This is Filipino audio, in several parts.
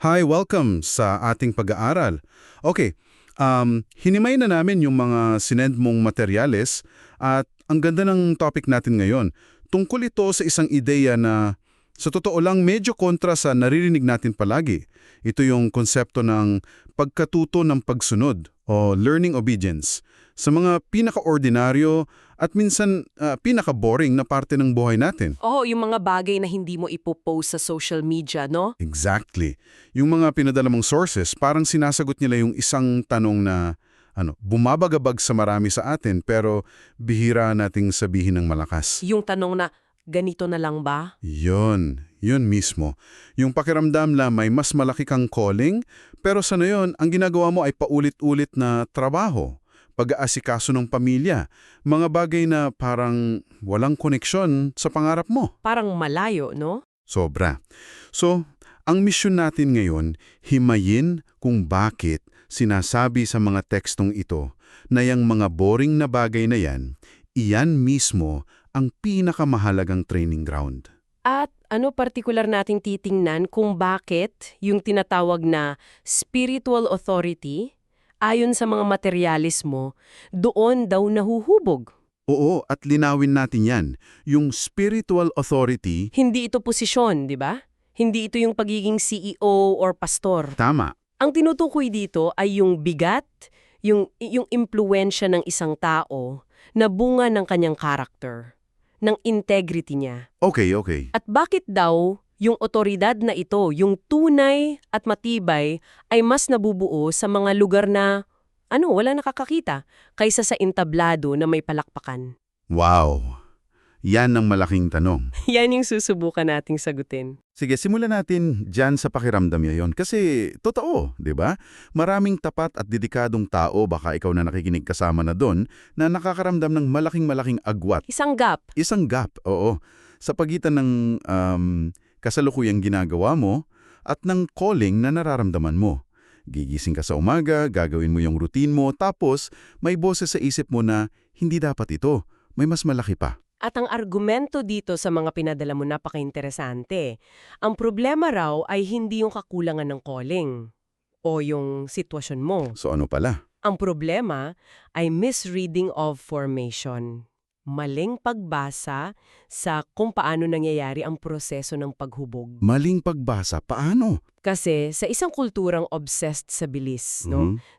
Hi, welcome sa ating pag-aaral. Okay, hinimay na namin yung mga sinend mong materyales at ang ganda ng topic natin ngayon. Tungkol ito sa isang ideya na sa totoo lang medyo kontra sa naririnig natin palagi. Ito yung konsepto ng pagkatuto ng pagsunod o learning obedience sa mga pinaka-ordinaryo at minsan pinaka-boring na parte ng buhay natin. Oo, yung mga bagay na hindi mo ipopost sa social media, no? Exactly. Yung mga pinadala mong sources, parang sinasagot nila yung isang tanong na bumabagabag sa marami sa atin pero bihira nating sabihin ng malakas. Yung tanong na, ganito na lang ba? Yun mismo. Yung pakiramdam na may mas malaki kang calling, pero sa ngayon, ang ginagawa mo ay paulit-ulit na trabaho, pag-aasikaso ng pamilya, mga bagay na parang walang koneksyon sa pangarap mo. Parang malayo, no? Sobra. So, ang misyon natin ngayon, himayin kung bakit sinasabi sa mga tekstong ito na yung mga boring na bagay na yan, iyan mismo ang pinakamahalagang training ground. At ano partikular nating titingnan kung bakit yung tinatawag na spiritual authority, ayon sa mga materialis mo, doon daw nahuhubog. Oo, at linawin natin yan. Yung spiritual authority, Hindi ito posisyon, di ba? Hindi ito yung pagiging CEO or pastor. tama. Ang tinutukoy dito ay yung bigat, yung impluensya ng isang tao na bunga ng kanyang karakter, ng integrity niya. Okay. At bakit daw yung otoridad na ito, yung tunay at matibay, ay mas nabubuo sa mga lugar na, wala nakakakita, kaysa sa entablado na may palakpakan? Wow. Yan ang malaking tanong. Yan yung susubukan nating sagutin. Sige, simulan natin dyan sa pakiramdam niya yon. Kasi totoo, di ba? Maraming tapat at dedikadong tao, baka ikaw na nakikinig kasama na doon, na nakakaramdam ng malaking-malaking agwat. Isang gap. Isang gap, oo. Sa pagitan ng kasalukuyang ginagawa mo at ng calling na nararamdaman mo. Gigising ka sa umaga, gagawin mo yung routine mo, tapos may boses sa isip mo na hindi dapat ito, may mas malaki pa. At ang argumento dito sa mga pinadala mo napaka-interesante. Ang problema raw ay hindi yung kakulangan ng calling o yung sitwasyon mo. So ano pala? Ang problema ay misreading of formation. Maling pagbasa sa kung paano nangyayari ang proseso ng paghubog. Maling pagbasa, paano? Kasi sa isang kulturang obsessed sa bilis,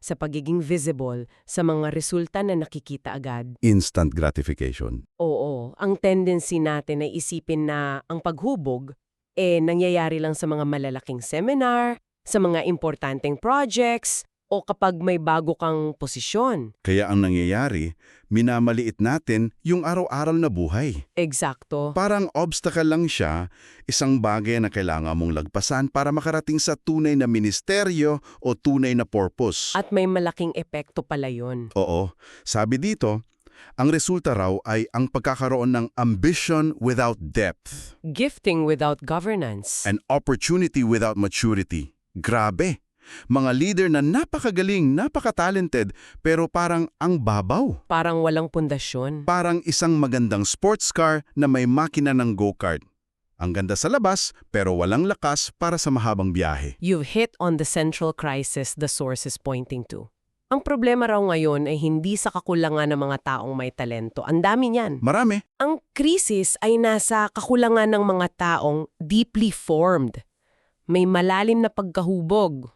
sa pagiging visible, sa mga resulta na nakikita agad. Instant gratification. Oo, ang tendency natin ay isipin na ang paghubog nangyayari lang sa mga malalaking seminar, sa mga importanteng projects, o kapag may bago kang posisyon. Kaya ang nangyayari, minamaliit natin yung araw-aral na buhay. Eksakto. Parang obstacle lang siya, isang bagay na kailangan mong lagpasan para makarating sa tunay na ministeryo o tunay na purpose. At may malaking epekto pala yun. Oo, sabi dito, ang resulta raw ay ang pagkakaroon ng ambition without depth. Gifting without governance. An opportunity without maturity. Grabe! Mga leader na napakagaling, napaka-talented, pero parang ang babaw. Parang walang pundasyon. Parang isang magandang sports car na may makina ng go-kart. Ang ganda sa labas, pero walang lakas para sa mahabang biyahe. You've hit on the central crisis the source is pointing to. Ang problema raw ngayon ay hindi sa kakulangan ng mga taong may talento. Ang dami niyan. Marami. Ang krisis ay nasa kakulangan ng mga taong deeply formed. May malalim na pagkahubog.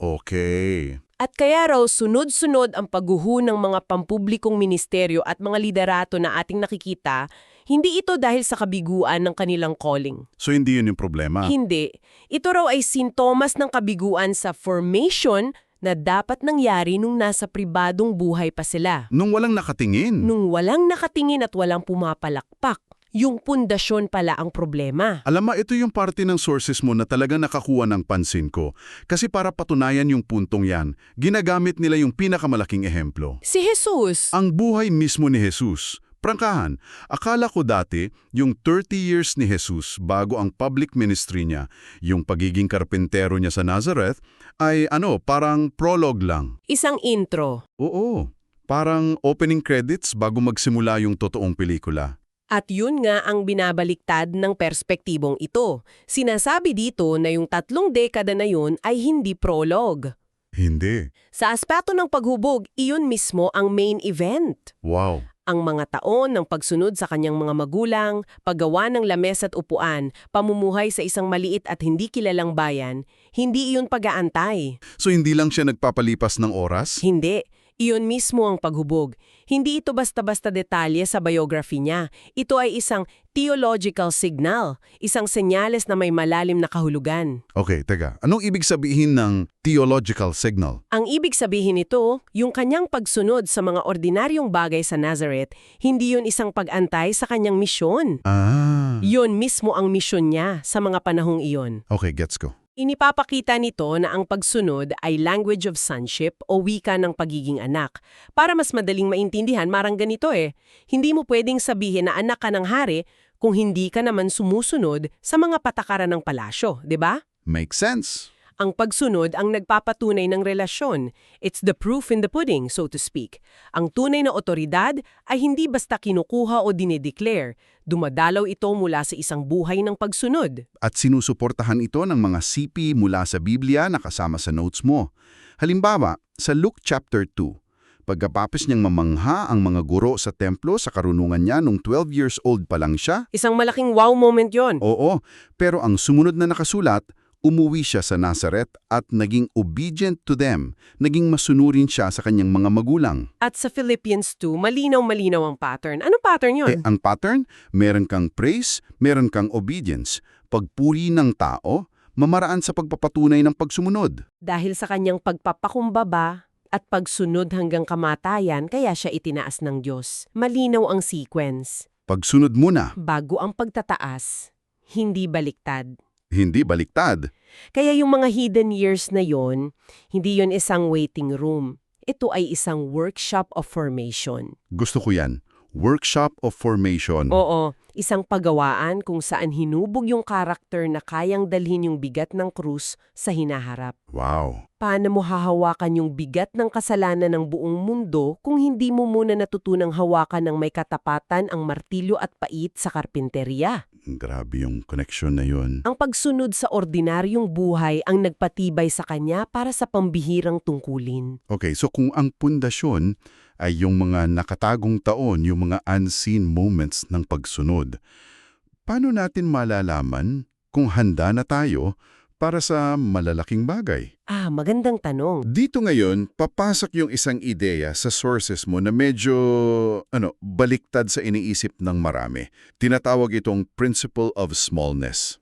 Okay. At kaya raw sunod-sunod ang pagguho ng mga pampublikong ministeryo at mga liderato na ating nakikita, hindi ito dahil sa kabiguan ng kanilang calling. So hindi yun yung problema? Hindi. Ito raw ay sintomas ng kabiguan sa formation na dapat nangyari nung nasa pribadong buhay pa sila. Nung walang nakatingin. Nung walang nakatingin at walang pumapalakpak. Yung pundasyon pala ang problema. Alam mo, ito yung parte ng sources mo na talaga nakakuha ng pansin ko. Kasi para patunayan yung puntong yan, ginagamit nila yung pinakamalaking ehemplo. Si Jesus! Ang buhay mismo ni Jesus. Prangkahan, akala ko dati, yung 30 years ni Jesus bago ang public ministry niya, yung pagiging karpentero niya sa Nazareth, ay parang prologue lang. Isang intro. Oo, parang opening credits bago magsimula yung totoong pelikula. At yun nga ang binabaliktad ng perspektibong ito. Sinasabi dito na yung 3 dekada na yun ay hindi prologue. Hindi. Sa aspeto ng paghubog, iyon mismo ang main event. Wow. Ang mga taon ng pagsunod sa kanyang mga magulang, paggawa ng lames at upuan, pamumuhay sa isang maliit at hindi kilalang bayan, hindi iyon pag-aantay. So hindi lang siya nagpapalipas ng oras? Hindi. Iyon mismo ang paghubog. Hindi ito basta-basta detalye sa biography niya. Ito ay isang theological signal, isang senyales na may malalim na kahulugan. Okay, teka. Anong ibig sabihin ng theological signal? Ang ibig sabihin nito, yung kanyang pagsunod sa mga ordinaryong bagay sa Nazareth, hindi yun isang pag-antay sa kanyang misyon. Yun mismo ang misyon niya sa mga panahong iyon. Okay, gets ko. Inipapakita nito na ang pagsunod ay language of sonship o wika ng pagiging anak. Para mas madaling maintindihan, marang ganito hindi mo pwedeng sabihin na anak ka ng hari kung hindi ka naman sumusunod sa mga patakaran ng palasyo, di ba? Makes sense. Ang pagsunod ang nagpapatunay ng relasyon. It's the proof in the pudding, so to speak. Ang tunay na otoridad ay hindi basta kinukuha o dinideclare. Dumadalaw ito mula sa isang buhay ng pagsunod. At sinusuportahan ito ng mga sipi mula sa Biblia na kasama sa notes mo. Halimbawa, sa Luke chapter 2, pagkapapos niyang mamangha ang mga guro sa templo sa karunungan niya nung 12 years old pa lang siya. Isang malaking wow moment yon. Oo, pero ang sumunod na nakasulat, umuwi siya sa Nazareth at naging obedient to them, naging masunurin siya sa kanyang mga magulang. At sa Philippians 2, malinaw-malinaw ang pattern. Anong pattern yon? Ang pattern, meron kang praise, meron kang obedience, pagpuri ng tao, mamaraan sa pagpapatunay ng pagsumunod. Dahil sa kanyang pagpapakumbaba at pagsunod hanggang kamatayan, kaya siya itinaas ng Diyos. Malinaw ang sequence. Pagsunod muna, Bago ang pagtataas, hindi baliktad. hindi baliktad. Kaya yung mga hidden years na yon, hindi yon isang waiting room. Ito ay isang workshop of formation. Gusto ko yan. Workshop of formation. Oo, isang pagawaan kung saan hinubog yung karakter na kayang dalhin yung bigat ng krus sa hinaharap. Wow. Paano mo hahawakan yung bigat ng kasalanan ng buong mundo kung hindi mo muna natutunang hawakan ng may katapatan ang martilyo at pait sa karpinteriya? Grabe yung connection na yun. Ang pagsunod sa ordinaryong buhay ang nagpatibay sa kanya para sa pambihirang tungkulin. Okay, so kung ang pundasyon ay yung mga nakatagong taon, yung mga unseen moments ng pagsunod, paano natin malalaman kung handa na tayo para sa malalaking bagay? Magandang tanong. Dito ngayon, papasok yung isang ideya sa sources mo na medyo baliktad sa iniisip ng marami. Tinatawag itong principle of smallness.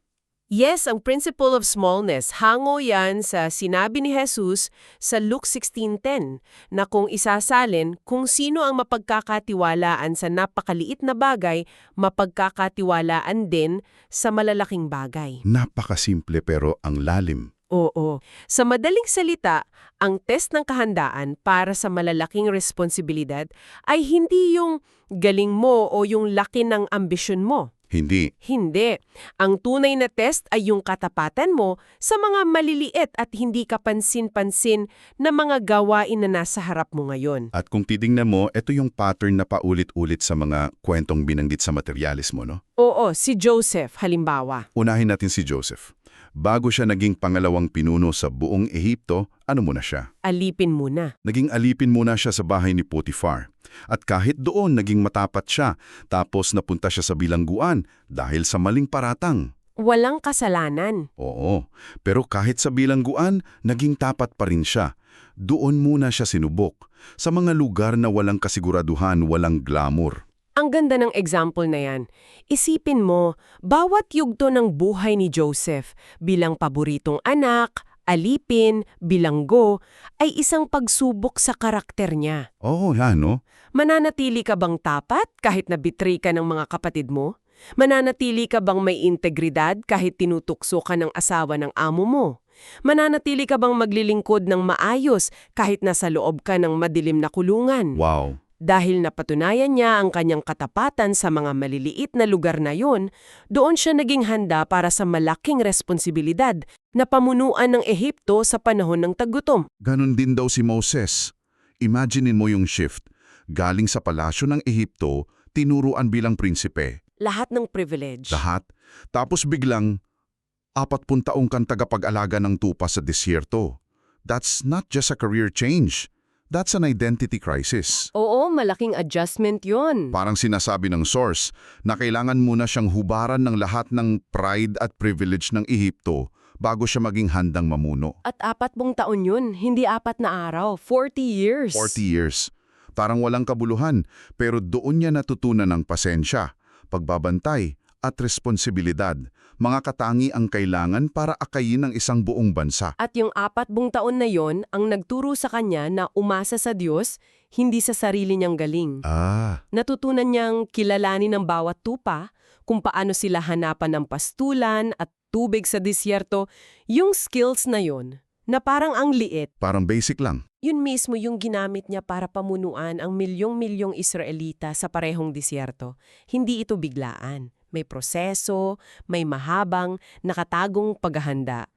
Yes, ang principle of smallness, hango yan sa sinabi ni Jesus sa Luke 16:10 na kung isasalin kung sino ang mapagkakatiwalaan sa napakaliit na bagay, mapagkakatiwalaan din sa malalaking bagay. Napakasimple pero ang lalim. Oo. Sa madaling salita, ang test ng kahandaan para sa malalaking responsibilidad ay hindi yung galing mo o yung laki ng ambisyon mo. Hindi. Hindi. Ang tunay na test ay yung katapatan mo sa mga maliliit at hindi kapansin-pansin na mga gawain na nasa harap mo ngayon. At kung titingnan mo, ito yung pattern na paulit-ulit sa mga kwentong binanggit sa materialis mo, no? Oo, si Joseph, halimbawa. Unahin natin si Joseph. Bago siya naging pangalawang pinuno sa buong Ehipto, ano muna siya? Alipin muna. Naging alipin muna siya sa bahay ni Potiphar. At kahit doon, naging matapat siya. Tapos napunta siya sa bilangguan dahil sa maling paratang. Walang kasalanan. Oo, pero kahit sa bilangguan, naging tapat pa rin siya. Doon muna siya sinubok. Sa mga lugar na walang kasiguraduhan, walang glamour. Ang ganda ng example na yan. Isipin mo, bawat yugto ng buhay ni Joseph bilang paboritong anak, alipin, bilanggo, ay isang pagsubok sa karakter niya. Oo, no? Mananatili ka bang tapat kahit nabitray ka ng mga kapatid mo? Mananatili ka bang may integridad kahit tinutukso ka ng asawa ng amo mo? Mananatili ka bang maglilingkod ng maayos kahit nasa loob ka ng madilim na kulungan? Wow. Dahil napatunayan niya ang kanyang katapatan sa mga maliliit na lugar na yon, doon siya naging handa para sa malaking responsibilidad na pamunuan ng Ehipto sa panahon ng tagutom. Ganon din daw si Moses. Imaginein mo yung shift. Galing sa palasyo ng Ehipto, tinuruan bilang prinsipe. Lahat ng privilege. Lahat. Tapos biglang, 40 taong kang tagapag-alaga ng tupa sa disyerto. That's not just a career change. That's an identity crisis. Oo, malaking adjustment yun. Parang sinasabi ng source na kailangan muna siyang hubaran ng lahat ng pride at privilege ng Ehipto bago siya maging handang mamuno. At 40 taon yun, hindi 4 na araw. 40 years. 40 years. Parang walang kabuluhan, pero doon niya natutunan ng pasensya, pagbabantay, at responsibilidad, mga katangi ang kailangan para akayin ng isang buong bansa. At yung 40 taon na yon ang nagturo sa kanya na umasa sa Diyos, hindi sa sarili niyang galing. Natutunan niyang kilalanin ng bawat tupa, kung paano sila hanapan ng pastulan at tubig sa disyerto, yung skills na yon, na parang ang liit. Parang basic lang. Yun mismo yung ginamit niya para pamunuan ang milyong-milyong Israelita sa parehong disyerto. Hindi ito biglaan. May proseso, may mahabang, nakatagong paghahanda.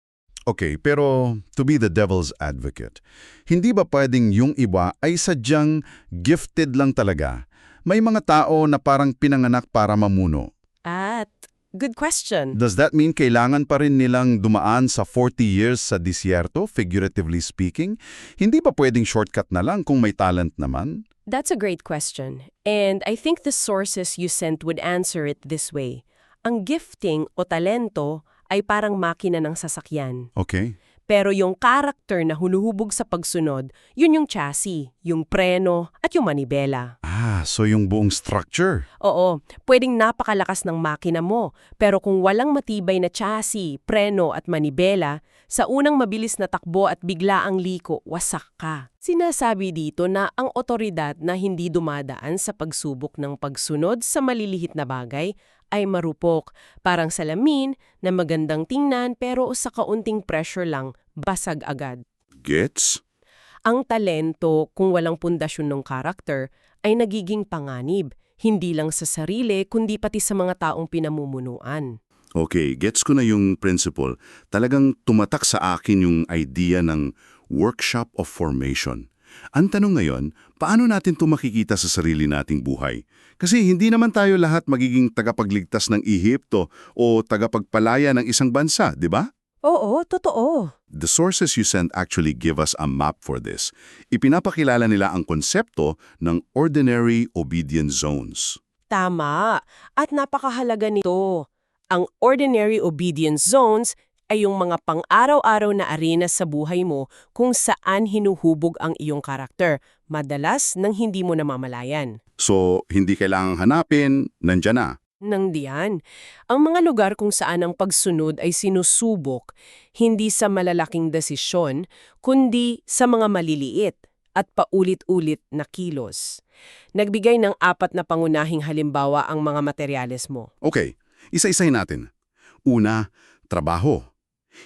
Okay, pero to be the devil's advocate, hindi ba pwedeng yung iba ay sadyang gifted lang talaga? May mga tao na parang pinanganak para mamuno. At, good question. Does that mean kailangan pa rin nilang dumaan sa 40 years sa disyerto, figuratively speaking? Hindi ba pwedeng shortcut na lang kung may talent naman? That's a great question. And I think the sources you sent would answer it this way. Ang gifting o talento ay parang makina ng sasakyan. Okay. Pero yung character na huluhubog sa pagsunod, yun yung chassis, yung preno, at yung manibela. So yung buong structure. Oo, pwedeng napakalakas ng makina mo, pero kung walang matibay na chassis, preno at manibela, sa unang mabilis na takbo at bigla ang liko, wasak ka. Sinasabi dito na ang otoridad na hindi dumadaan sa pagsubok ng pagsunod sa malilihit na bagay ay marupok, parang salamin na magandang tingnan pero sa kaunting pressure lang, basag agad. Gets? Ang talento, kung walang pundasyon ng karakter, ay nagiging panganib, hindi lang sa sarili kundi pati sa mga taong pinamumunuan. Okay, gets ko na yung principle. Talagang tumatak sa akin yung idea ng workshop of formation. Ang tanong ngayon, paano natin ito makikita sa sarili nating buhay? Kasi hindi naman tayo lahat magiging tagapagligtas ng Ehipto o tagapagpalaya ng isang bansa, di ba? Oo, totoo. The sources you sent actually give us a map for this. Ipinapakilala nila ang konsepto ng ordinary obedience zones. Tama. At napakahalaga nito. Ang ordinary obedience zones ay yung mga pang-araw-araw na arena sa buhay mo kung saan hinuhubog ang iyong karakter, madalas nang hindi mo namamalayan. So, hindi kailangang hanapin, nandyan na. Nang diyan, ang mga lugar kung saan ang pagsunod ay sinusubok, hindi sa malalaking desisyon, kundi sa mga maliliit at paulit-ulit na kilos. Nagbigay ng 4 na pangunahing halimbawa ang mga materyales mo. Okay, isa-isahin natin. Una, trabaho.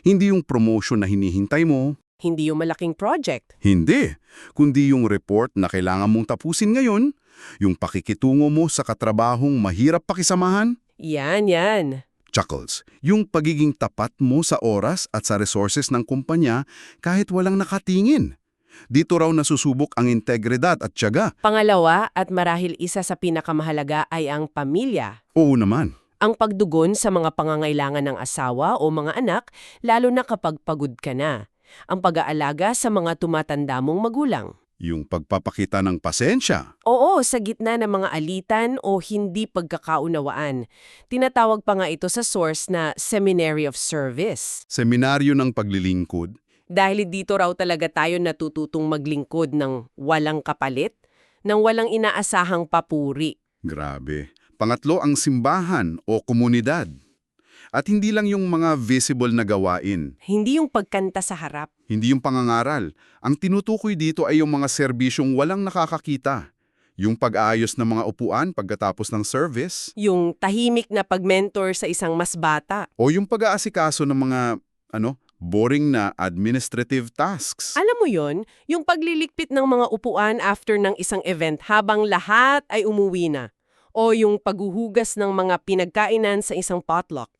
Hindi yung promotion na hinihintay mo. Hindi yung malaking project. Hindi, kundi yung report na kailangan mong tapusin ngayon, yung pakikitungo mo sa katrabahong mahirap pakisamahan. Yan. Chuckles, yung pagiging tapat mo sa oras at sa resources ng kumpanya kahit walang nakatingin. Dito raw nasusubok ang integridad at tiyaga. Pangalawa at marahil isa sa pinakamahalaga ay ang pamilya. Oo naman. Ang pagdugon sa mga pangangailangan ng asawa o mga anak, lalo na kapag pagod ka na. Ang pag-aalaga sa mga tumatanda mong magulang. Yung pagpapakita ng pasensya. Oo, sa gitna ng mga alitan o hindi pagkakaunawaan. Tinatawag pa nga ito sa source na Seminary of Service. Seminaryo ng paglilingkod. Dahil dito raw talaga tayo natututong maglingkod ng walang kapalit, ng walang inaasahang papuri. Grabe. Pangatlo ang simbahan o komunidad. At hindi lang yung mga visible na gawain. Hindi yung pagkanta sa harap. Hindi yung pangangaral. Ang tinutukoy dito ay yung mga serbisyong walang nakakakita. Yung pag-aayos ng mga upuan pagkatapos ng service. Yung tahimik na pag-mentor sa isang mas bata. O yung pag-aasikaso ng mga, boring na administrative tasks. Alam mo yon, yung paglilikpit ng mga upuan after ng isang event habang lahat ay umuwi na. O yung paghuhugas ng mga pinagkainan sa isang potluck.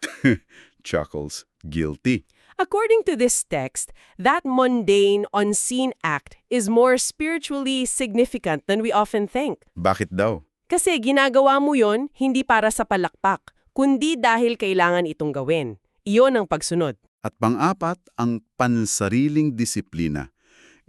Chuckles, guilty. According to this text, that mundane, unseen act is more spiritually significant than we often think. Bakit daw? Kasi ginagawa mo yon hindi para sa palakpak, kundi dahil kailangan itong gawin. Iyon ang pagsunod. At pang-apat, ang pansariling disiplina.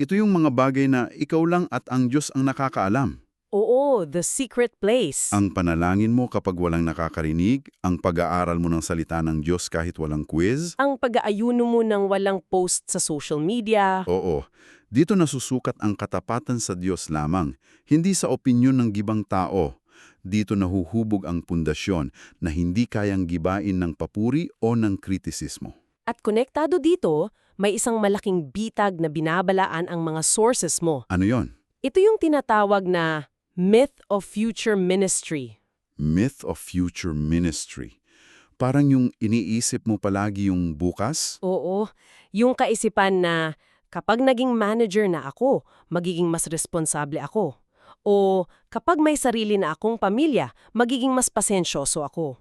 Ito yung mga bagay na ikaw lang at ang Diyos ang nakakaalam. Oo, the secret place. Ang panalangin mo kapag walang nakakarinig, ang pag-aaral mo ng salita ng Diyos kahit walang quiz. Ang pag-aayuno mo ng walang post sa social media. Oo, dito nasusukat ang katapatan sa Diyos lamang, hindi sa opinyon ng gibang tao. Dito nahuhubog ang pundasyon na hindi kayang gibain ng papuri o ng kritisismo. At konektado dito, may isang malaking bitag na binabalaan ang mga sources mo. Ano yon? Ito yung tinatawag na myth of future ministry. Myth of future ministry. Parang yung iniisip mo palagi yung bukas? Oo, yung kaisipan na kapag naging manager na ako, magiging mas responsable ako. O kapag may sarili na akong pamilya, magiging mas pasensyoso ako.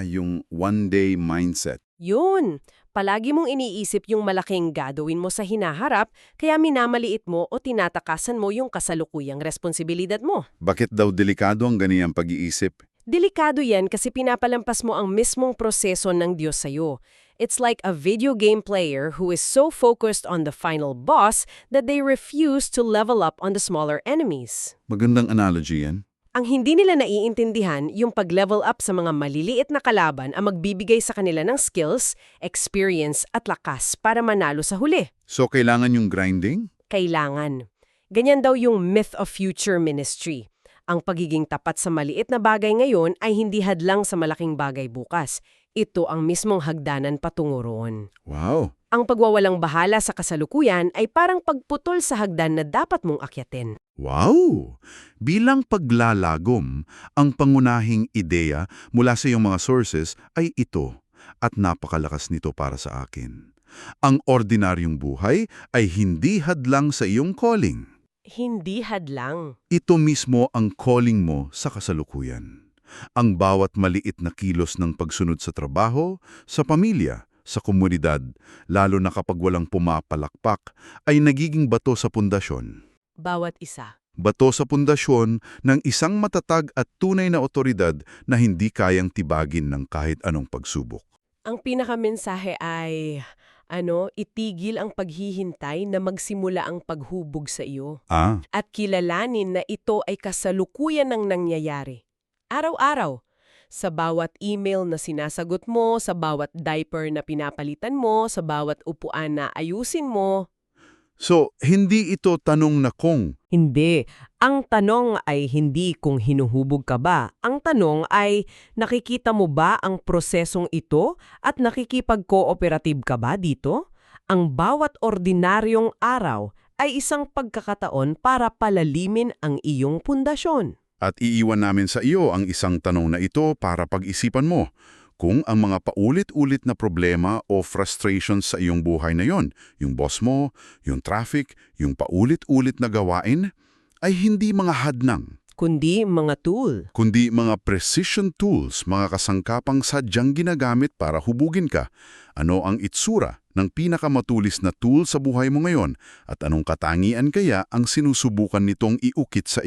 Yung one-day mindset. Yun, palagi mong iniisip yung malaking gagawin mo sa hinaharap, kaya minamaliit mo o tinatakasan mo yung kasalukuyang responsibilidad mo. Bakit daw delikado ang ganiyang pag-iisip? Delikado yan kasi pinapalampas mo ang mismong proseso ng Diyos sa'yo. It's like a video game player who is so focused on the final boss that they refuse to level up on the smaller enemies. Magandang analogy yan. Ang hindi nila naiintindihan, yung pag-level up sa mga maliliit na kalaban ang magbibigay sa kanila ng skills, experience at lakas para manalo sa huli. So, kailangan yung grinding? Kailangan. Ganyan daw yung myth of future ministry. Ang pagiging tapat sa maliit na bagay ngayon ay hindi hadlang sa malaking bagay bukas. Ito ang mismong hagdanan patungo roon. Wow! Ang pagwawalang bahala sa kasalukuyan ay parang pagputol sa hagdan na dapat mong akyatin. Wow! Bilang paglalagom, ang pangunahing ideya mula sa iyong mga sources ay ito at napakalakas nito para sa akin. Ang ordinaryong buhay ay hindi hadlang sa iyong calling. Hindi hadlang. Ito mismo ang calling mo sa kasalukuyan. Ang bawat maliit na kilos ng pagsunod sa trabaho, sa pamilya, sa komunidad, lalo na kapag walang pumapalakpak, ay nagiging bato sa pundasyon. Bawat isa. Bato sa pundasyon ng isang matatag at tunay na otoridad na hindi kayang tibagin ng kahit anong pagsubok. Ang pinakamensahe ay, itigil ang paghihintay na magsimula ang paghubog sa iyo. At kilalanin na ito ay kasalukuyan ng nangyayari. Araw-araw. Sa bawat email na sinasagot mo, sa bawat diaper na pinapalitan mo, sa bawat upuan na ayusin mo. So, hindi ito tanong na kung. Hindi. Ang tanong ay hindi kung hinuhubog ka ba. Ang tanong ay nakikita mo ba ang prosesong ito at nakikipag-cooperative ka ba dito? Ang bawat ordinaryong araw ay isang pagkakataon para palalimin ang iyong pundasyon. At iiwan namin sa iyo ang isang tanong na ito para pag-isipan mo. Kung ang mga paulit-ulit na problema o frustrations sa iyong buhay na yon, yung boss mo, yung traffic, yung paulit-ulit na gawain, ay hindi mga hadnang. Kundi mga tool. Kundi mga precision tools, mga kasangkapang sadyang ginagamit para hubugin ka. Ano ang itsura ng pinakamatulis na tool sa buhay mo ngayon at anong katangian kaya ang sinusubukan nitong iukit sa